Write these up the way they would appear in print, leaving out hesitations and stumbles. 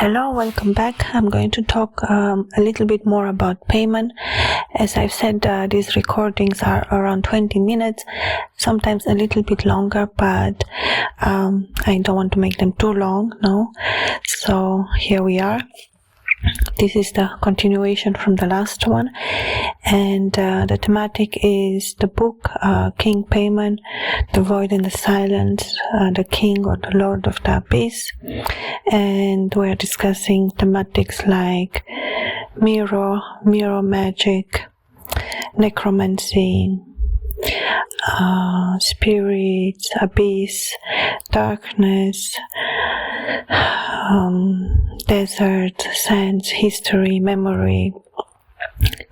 Hello, welcome back. I'm going to talk a little bit more about Paimon. As I've said, these recordings are around 20 minutes, sometimes a little bit longer, but I don't want to make them too long, no? So here we are. This is the continuation from the last one, and the thematic is the book King Paimon, The Void and the Silence, the King or the Lord of the Abyss, and we're discussing thematics like mirror magic, necromancy, spirits, abyss, darkness, desert, sense, history, memory,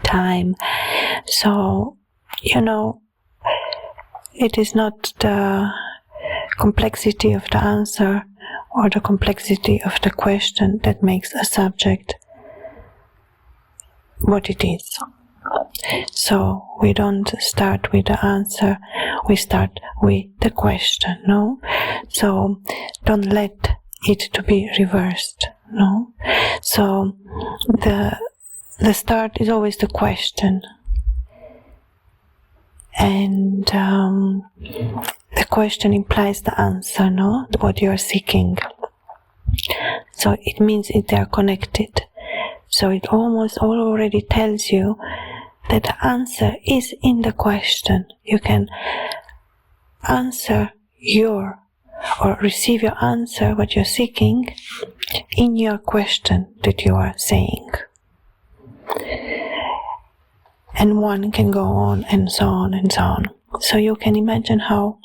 time. So, it is not the complexity of the answer or the complexity of the question that makes a subject what it is. So we don't start with the answer, we start with the question, no? So don't let it to be reversed, no? So the start is always the question, and the question implies the answer, no? What you are seeking. So it means they are connected. So it almost already tells you that the answer is in the question. You can answer or receive your answer, what you're seeking, in your question that you are saying. And one can go on and so on and so on. So you can imagine how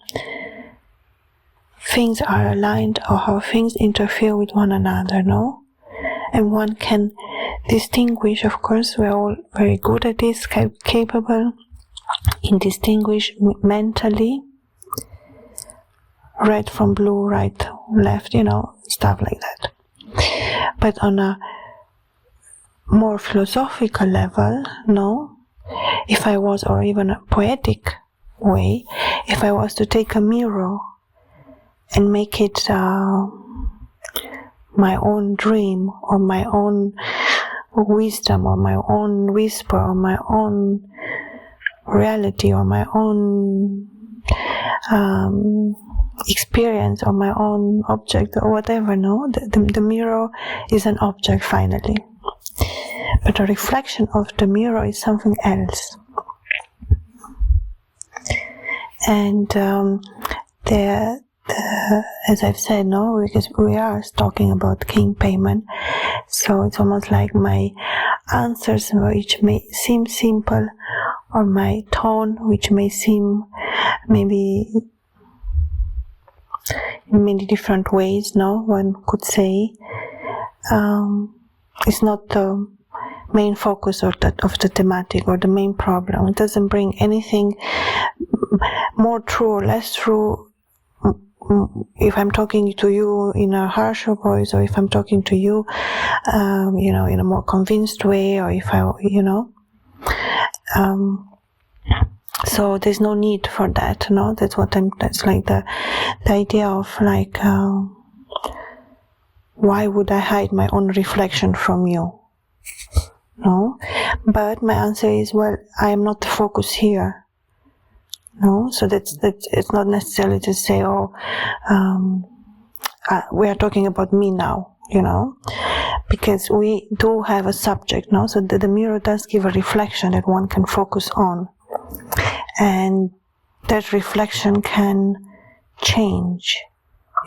things are aligned or how things interfere with one another, no? And one can distinguish, of course, we're all very good at this, capable in distinguish mentally, red from blue, right, left, stuff like that. But on a more philosophical level, no, if I was, or even a poetic way, if I was to take a mirror and make it my own dream or my own wisdom or my own whisper or my own reality or my own experience or my own object or whatever, no? The mirror is an object finally. But a reflection of the mirror is something else. And as I've said, no, because we are talking about King Paimon, so it's almost like my answers, which may seem simple, or my tone, which may seem maybe in many different ways, no, one could say, it's not the main focus of the thematic or the main problem. It doesn't bring anything more true or less true if I'm talking to you in a harsher voice, or if I'm talking to you, in a more convinced way, or if so there's no need for that, no? That's like the idea of like, why would I hide my own reflection from you? No? But my answer is, well, I am not the focus here. No, so that's it's not necessarily to say, we are talking about me now, because we do have a subject, no? So the mirror does give a reflection that one can focus on, and that reflection can change.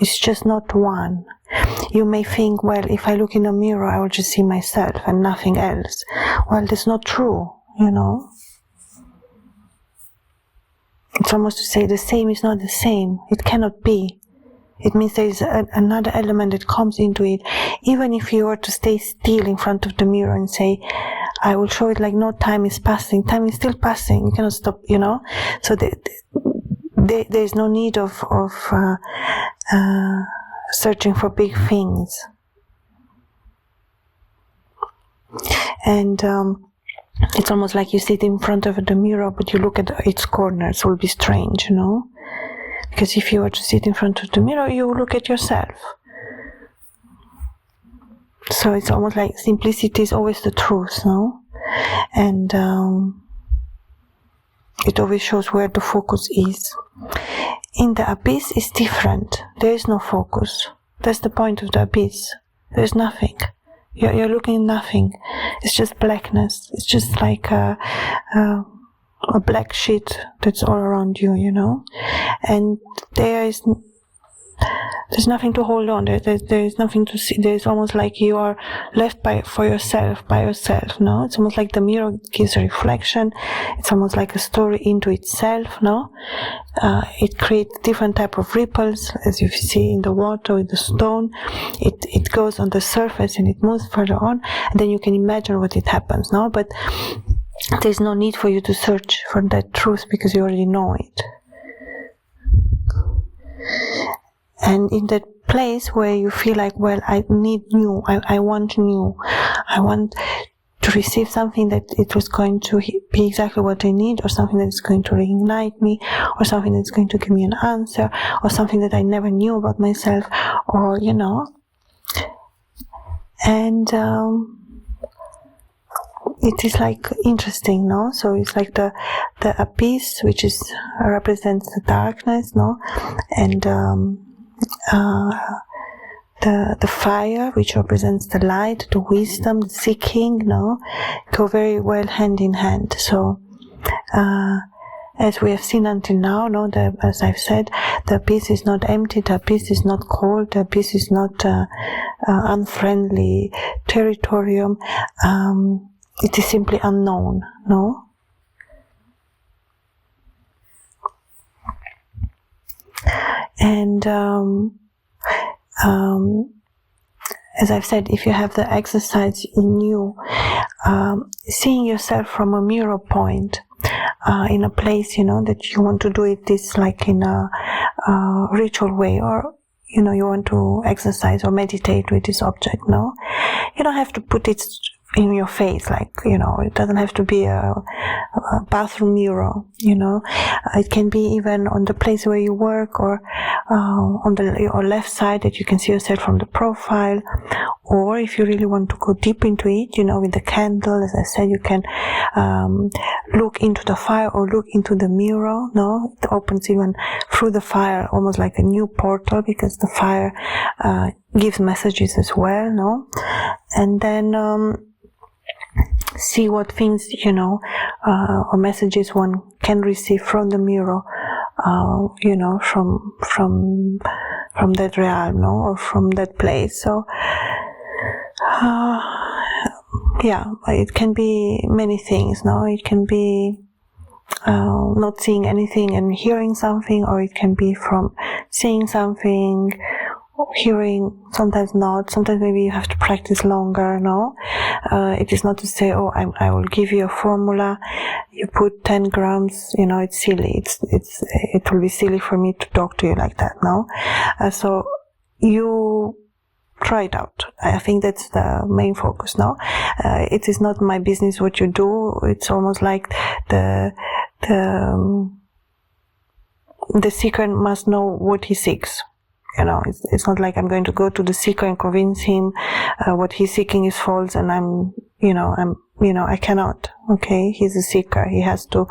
It's just not one. You may think, well, if I look in a mirror, I will just see myself and nothing else. Well, that's not true, It's almost to say the same is not the same. It cannot be. It means there is another element that comes into it. Even if you were to stay still in front of the mirror and say, I will show it like no time is passing. Time is still passing. You cannot stop, So there is no need of searching for big things. And it's almost like you sit in front of the mirror, but you look at its corners. It will be strange, Because if you were to sit in front of the mirror, you will look at yourself. so it's almost like simplicity is always the truth, no? And it always shows where the focus is. In the abyss, it's different. There is no focus. That's the point of the abyss. There's nothing. You're looking at nothing. It's just blackness. It's just like a black sheet that's all around you, you know? And there's nothing to hold on. There is nothing to see. There's almost like you are left by yourself, no? It's almost like the mirror gives a reflection. It's almost like a story into itself, no? It creates different type of ripples, as you see in the water with the stone. It goes on the surface and it moves further on, and then you can imagine what it happens, no? But there's no need for you to search for that truth because you already know it. And in that place where you feel like, well, I need new, I want new, I want to receive something that it was going to be exactly what I need, or something that is going to reignite me, or something that's going to give me an answer, or something that I never knew about myself, or, you know. And it is like interesting, no? So it's like the abyss, which is represents the darkness, no? And the fire, which represents the light, the wisdom, the seeking, no, go very well hand in hand. So, as we have seen until now, no, as I've said, the abyss is not empty, the abyss is not cold, the abyss is not unfriendly territorium. It is simply unknown, no? And as I've said, if you have the exercise in you, seeing yourself from a mirror point, in a place, you know, that you want to do it this like in a ritual way, or, you know, you want to exercise or meditate with this object, no? You don't have to put it in your face, like, you know, it doesn't have to be a bathroom mirror, you know. It can be even on the place where you work, or on your left side, that you can see yourself from the profile. Or if you really want to go deep into it, you know, with the candle, as I said, you can look into the fire or look into the mirror, no? It opens even through the fire, almost like a new portal, because the fire gives messages as well, no? And then see what things, you know, or messages one can receive from the mirror, you know, from that realm, no, or from that place. So, yeah, it can be many things, no? It can be not seeing anything and hearing something, or it can be from seeing something, hearing, sometimes not, sometimes maybe you have to practice longer, no? It is not to say, oh, I will give you a formula, you put 10 grams, you know, it's silly, it will be silly for me to talk to you like that, no? So you try it out. I think that's the main focus, no? It is not my business what you do. It's almost like the seeker must know what he seeks. You know, it's not like I'm going to go to the seeker and convince him what he's seeking is false, and I cannot. Okay, he's a seeker. He has to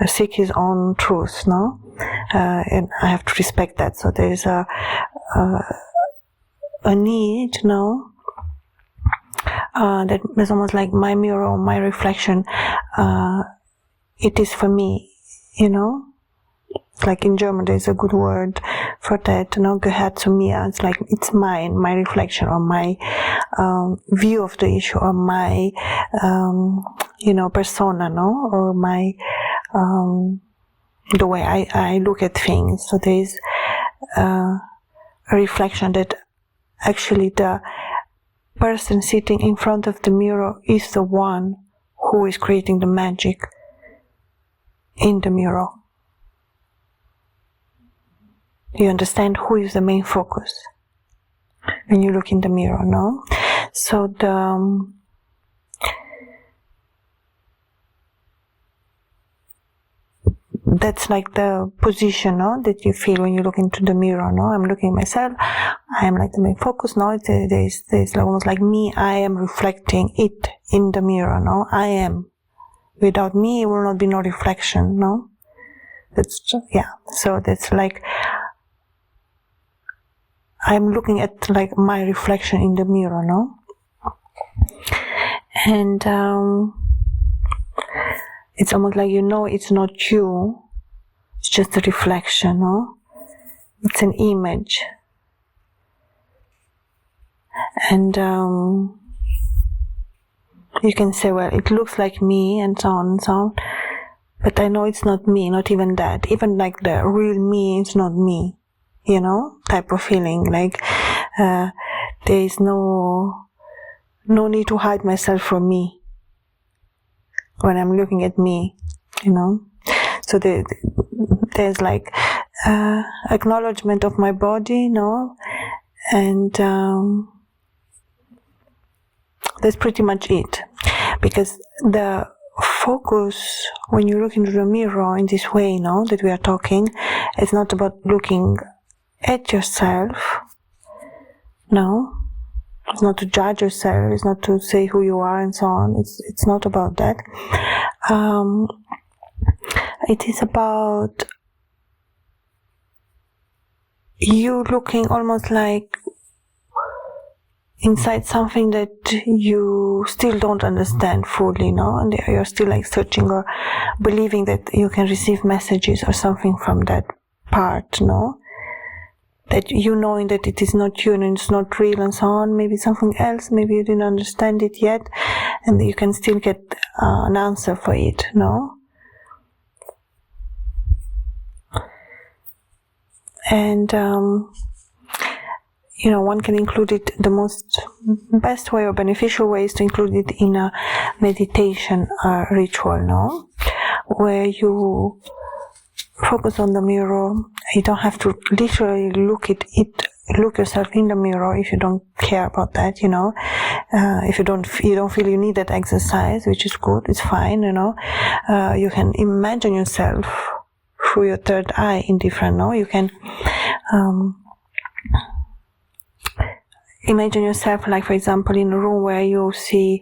seek his own truth, no? And I have to respect that. So there is a need, no? That is almost like my mirror, my reflection. It is for me, you know? Like in German, there's a good word for that, you know, gehört zu mir. It's like, it's mine, my reflection, or my view of the issue, or my, you know, persona, no? Or my, the way I look at things. So there is a reflection that actually the person sitting in front of the mirror is the one who is creating the magic in the mirror. You understand who is the main focus when you look in the mirror, no? So that's like the position, no, that you feel when you look into the mirror, no. I'm looking at myself, I am like the main focus, no. There's almost like me, I am reflecting it in the mirror, no. I am. Without me, it will not be no reflection, no. That's just, yeah. So that's like I'm looking at like my reflection in the mirror, no. And it's almost like, you know, it's not you, it's just a reflection, no? It's an image. And you can say, well, it looks like me, and so on and so on, but I know it's not me, not even that. Even like the real me, it's not me, you know, type of feeling. Like there is no need to hide myself from me when I'm looking at me, you know. So there's like acknowledgement of my body, no, and that's pretty much it. Because the focus when you look into the mirror in this way, no, that we are talking, it's not about looking at yourself, no. It's not to judge yourself, it's not to say who you are and so on. It's not about that. It is about you looking almost like inside something that you still don't understand fully, no? And you're still like searching or believing that you can receive messages or something from that part, no? That you knowing that it is not you and it's not real and so on, maybe something else, maybe you didn't understand it yet, and you can still get an answer for it, no? And you know, one can include it, the best way or beneficial way is to include it in a meditation ritual, no? Where you focus on the mirror. You don't have to literally look yourself in the mirror if you don't care about that, you know. If you don't feel you need that exercise, which is good, it's fine, you know. You can imagine yourself through your third eye indifferent, no. You can imagine yourself, like for example, in a room where you see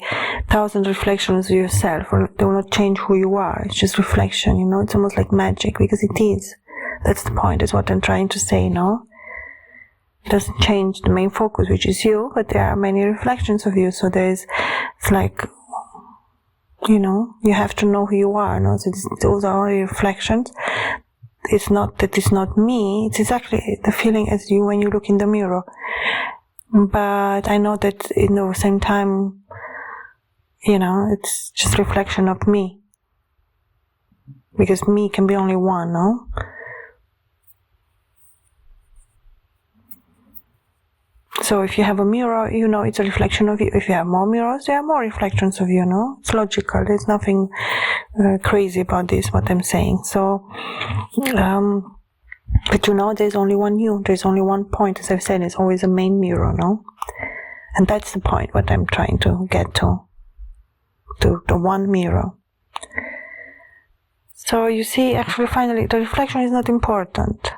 1,000 reflections of yourself, or they will not change who you are. It's just reflection, you know. It's almost like magic, because it is. That's the point. That's what I'm trying to say, no? It doesn't change the main focus, which is you, but there are many reflections of you. So it's like, you know, you have to know who you are, no? So those are only reflections. It's not that it's not me. It's exactly the feeling as you when you look in the mirror. But I know that in the same time, you know, it's just reflection of me. Because me can be only one, no? So if you have a mirror, you know it's a reflection of you. If you have more mirrors, there are more reflections of you, no? It's logical. There's nothing crazy about this, what I'm saying. So, but you know, there's only one you. There's only one point. As I've said, it's always a main mirror, no? And that's the point, what I'm trying to get to the one mirror. So you see, actually, finally, the reflection is not important.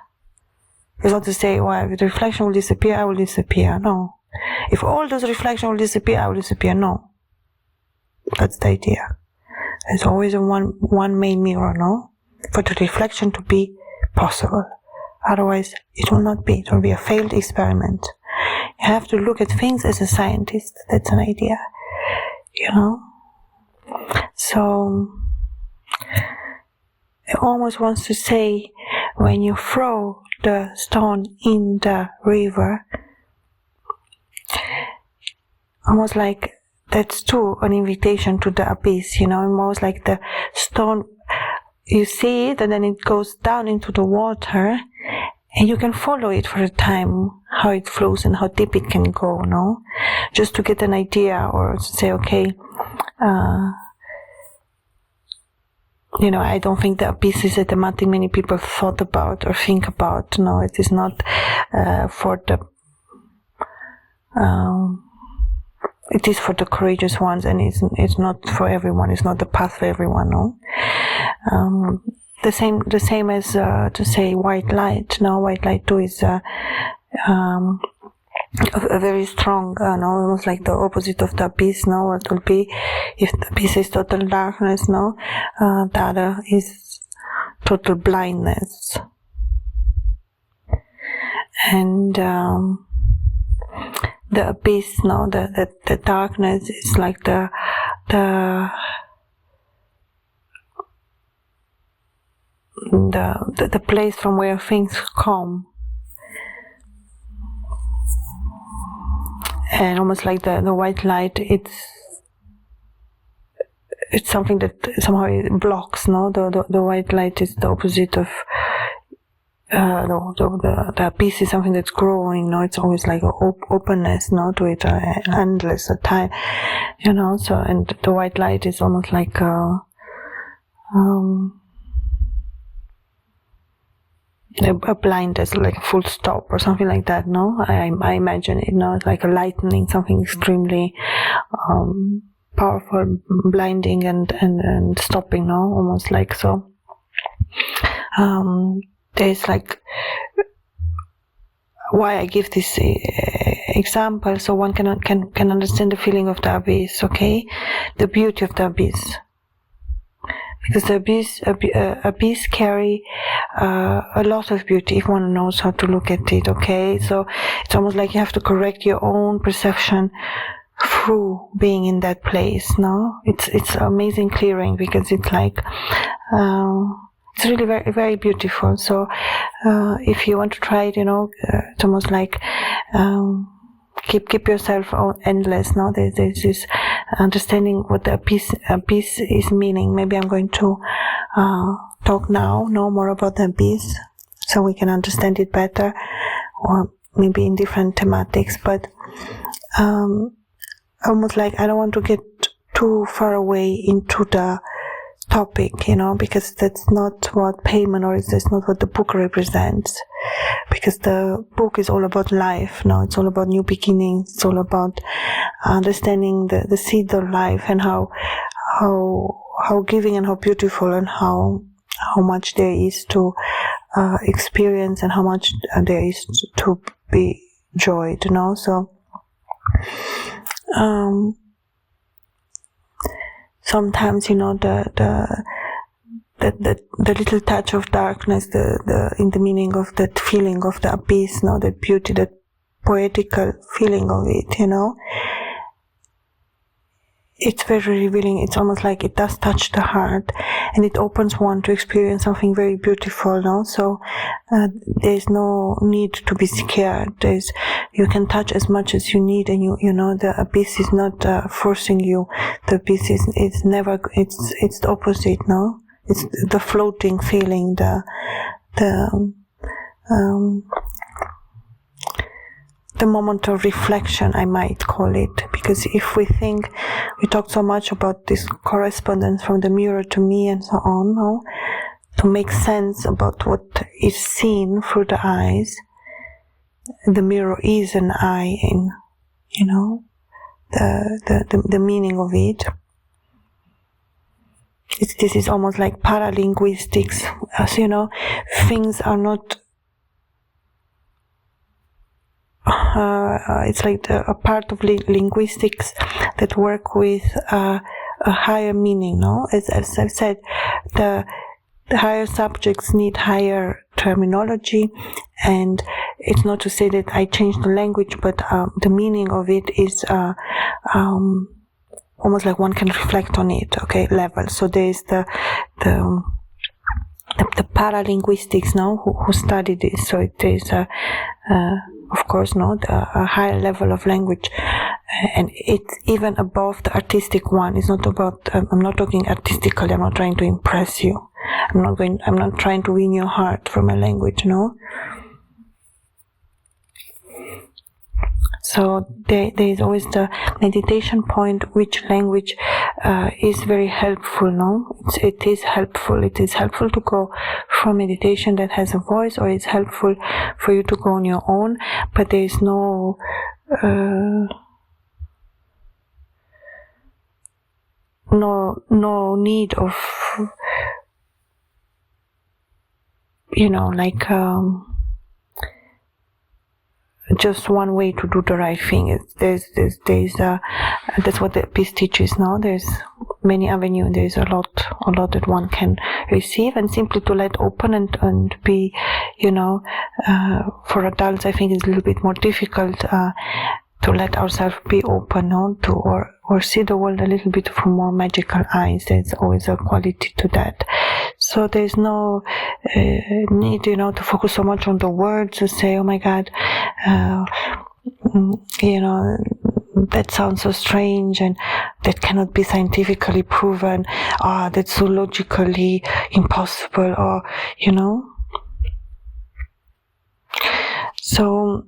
It's not to say, well, if the reflection will disappear, I will disappear. No. If all those reflections will disappear, I will disappear. No. That's the idea. There's always one main mirror, no? For the reflection to be possible. Otherwise, it will not be. It will be a failed experiment. You have to look at things as a scientist. That's an idea. You know? So, it almost wants to say, when you throw the stone in the river, almost like that's too an invitation to the abyss, you know, almost like the stone, you see it and then it goes down into the water and you can follow it for a time, how it flows and how deep it can go, no? Just to get an idea, or to say, okay, you know, I don't think the abyss is a thematic many people thought about or think about. No, it is not for the it is for the courageous ones, and it's not for everyone. It's not the path for everyone, no. the same as to say white light. Now white light too is a very strong, almost like the opposite of the abyss. Now what will be if the abyss is total darkness? No, the other is total blindness. And the abyss, the darkness is like the place from where things come, and almost like the white light, it's something that somehow it blocks. The white light is the opposite of the abyss is something that's growing. It's always like openness, to it, endless time, So, and the white light is almost like a blindness, like a full stop or something like that. I imagine it. It's like a lightning, something extremely powerful, blinding and stopping. Almost like so. There's like why I give this example, so one can understand the feeling of the abyss, okay? The beauty of the abyss. Because the abyss carry a lot of beauty if one knows how to look at it, okay? So it's almost like you have to correct your own perception through being in that place, It's amazing clearing, because it's like it's really very, very beautiful. So if you want to try it, it's almost like keep yourself endless. There's this understanding what the abyss is meaning. Maybe I'm going to talk now more about the abyss, so we can understand it better, or maybe in different thematics. But almost like I don't want to get too far away into the topic, because that's not what Paimon, or that's not what the book represents, because the book is all about life. It's all about new beginnings. It's all about understanding the seed of life, and how giving and how beautiful, and how much there is to experience, and how much there is to be enjoyed. So sometimes, the little touch of darkness, in the meaning of that feeling of the abyss, that beauty, that poetical feeling of it, it's very revealing. It's almost like it does touch the heart, and it opens one to experience something very beautiful. So there's no need to be scared. You can touch as much as you need, and the abyss is not forcing you. The abyss is never. It's the opposite. It's the floating feeling. The moment of reflection, I might call it, because if we talk so much about this correspondence from the mirror to me and so on, to make sense about what is seen through the eyes. The mirror is an eye in, the meaning of it. This is almost like paralinguistics, as things are not. It's like a part of linguistics that work with a higher meaning. As I've said, the higher subjects need higher terminology, and it's not to say that I changed the language, but the meaning of it is almost like one can reflect on it, okay, level. So there is the paralinguistics who study this. So it is of course a higher level of language, and it's even above the artistic one. It's not about I'm not talking artistically. I'm not trying to impress you. I'm not trying to win your heart from a language, So there is always the meditation point, which language is very helpful, It is helpful. It is helpful to go from meditation that has a voice, or it's helpful for you to go on your own, but there is no need of like just one way to do the right thing. There's that's what the piece teaches. No, there's many avenues. There's a lot that one can receive, and simply to let open and be, for adults, I think it's a little bit more difficult to let ourselves be open, no, to or see the world a little bit from more magical eyes. There's always a quality to that. So there's no need, to focus so much on the words to say, oh my God, that sounds so strange and that cannot be scientifically proven. That's so logically impossible, or, So,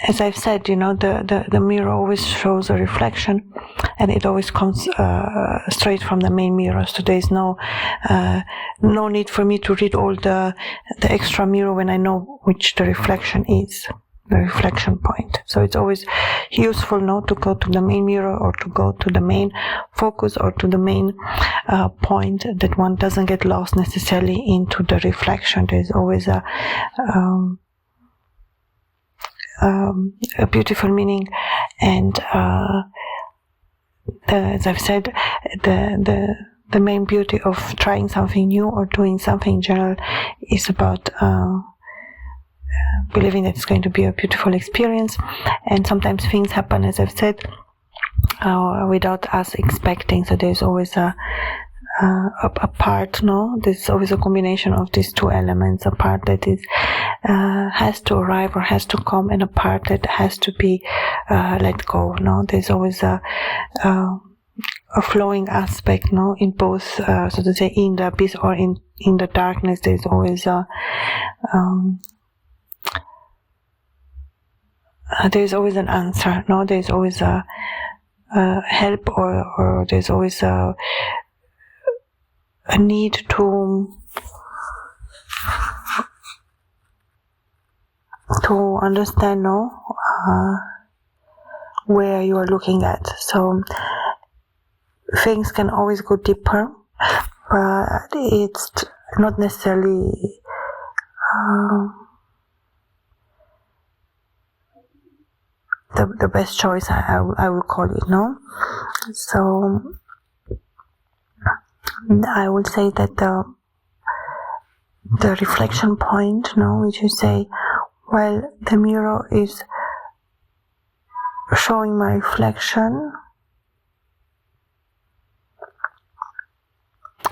as I've said, the mirror always shows a reflection, and it always comes straight from the main mirror. So there's no need for me to read all the extra mirror when I know which the reflection is, the reflection point. So it's always useful to go to the main mirror, or to go to the main focus, or to the main point, that one doesn't get lost necessarily into the reflection. There's always a beautiful meaning, and as I've said, the main beauty of trying something new or doing something in general is about believing that it's going to be a beautiful experience. And sometimes things happen, as I've said, without us expecting. So there's always a part, there's always a combination of these two elements, a part that is has to arrive or has to come, and a part that has to be let go. There's always a flowing aspect, in both, so to say, in the abyss or in the darkness. There's always an answer. There's always a help, or there's always a need to understand, where you are looking at. So things can always go deeper, but it's not necessarily the best choice, I will call it, So I would say that the reflection point, which you say, well, the mirror is showing my reflection,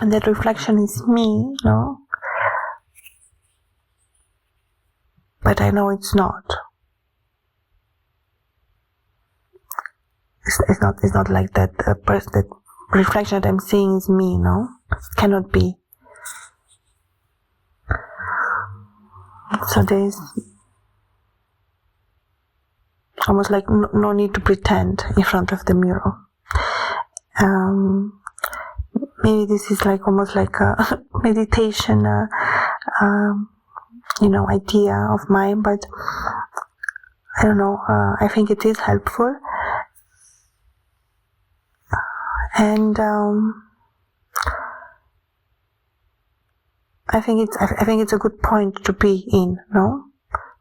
and that reflection is me, but I know it's not. It's not like that. That reflection that I'm seeing is me. It cannot be. So there's almost like no need to pretend in front of the mirror. Maybe this is like almost like a meditation, idea of mine, but I don't know. I think it is helpful. And I think it's a good point to be in,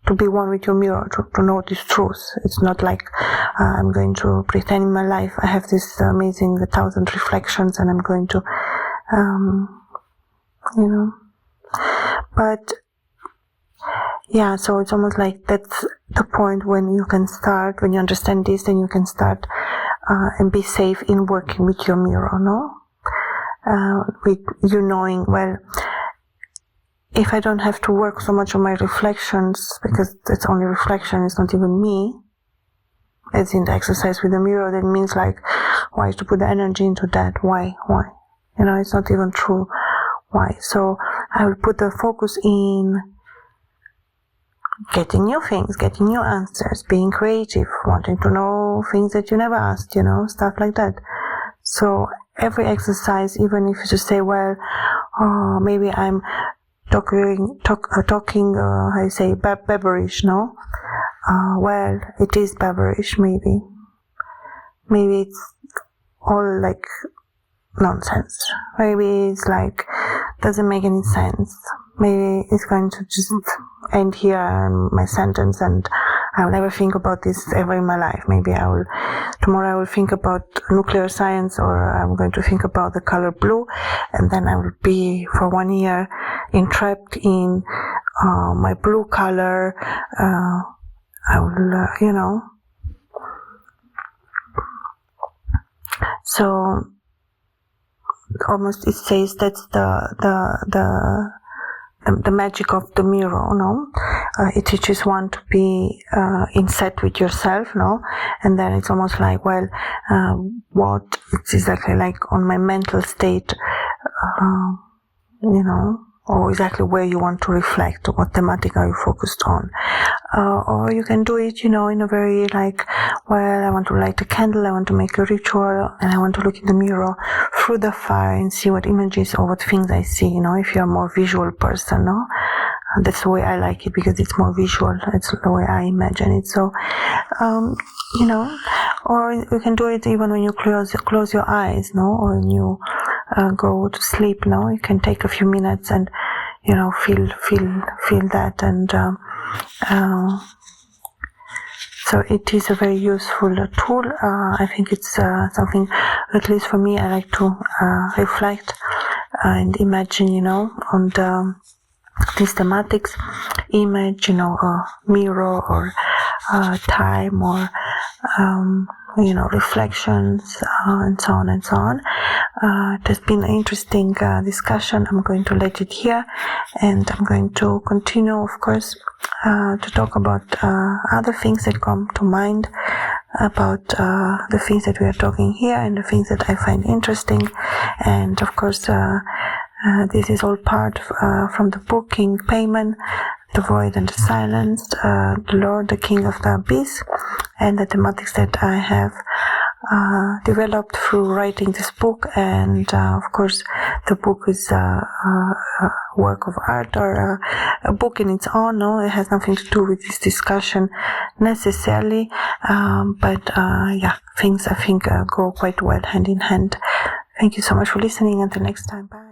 to be one with your mirror, to know this truth. It's not like I'm going to pretend in my life I have this amazing 1,000 reflections and I'm going to, But yeah, so it's almost like that's the point when you can start, when you understand this, then you can start and be safe in working with your mirror, with you knowing, well, if I don't have to work so much on my reflections, because it's only reflection, it's not even me, as in the exercise with the mirror, that means like, why to put the energy into that? Why? It's not even true. Why? So I will put the focus in getting new things, getting new answers, being creative, wanting to know things that you never asked, stuff like that. So every exercise, even if you just say, well, maybe I'm talking, how you say, bearish, well, it is bearish, maybe it's all like nonsense. Maybe it's like, doesn't make any sense. maybe it's going to just end here, my sentence, and I will never think about this ever in my life. Maybe tomorrow I will think about nuclear science, or I'm going to think about the color blue, and then I will be for 1 year entrapped in my blue color. I will, so almost it says that's the magic of the mirror, no? It teaches one to be in set with yourself, no? And then it's almost like, well, what it's exactly like on my mental state, or exactly where you want to reflect, what thematic are you focused on. Or you can do it, in a very like, well, I want to light a candle, I want to make a ritual, and I want to look in the mirror through the fire and see what images or what things I see, if you're a more visual person, no? That's the way I like it, because it's more visual. It's the way I imagine it. So, or you can do it even when you close your eyes, no? Or when you go to sleep, no? You can take a few minutes and, feel that. And so it is a very useful tool. I think it's something, at least for me, I like to reflect and imagine, on these thematics, image, a mirror, or time, or reflections, and so on and so on. It has been an interesting discussion. I'm going to let it here, and I'm going to continue, of course, to talk about other things that come to mind about the things that we are talking here and the things that I find interesting. And of course, this is all part from the book King Paimon, The Void and the Silence, the Lord, the King of the Abyss, and the thematics that I have developed through writing this book. And of course, the book is a work of art, or a book in its own. No, it has nothing to do with this discussion necessarily, but things I think go quite well hand in hand. Thank you so much for listening. Until next time, bye.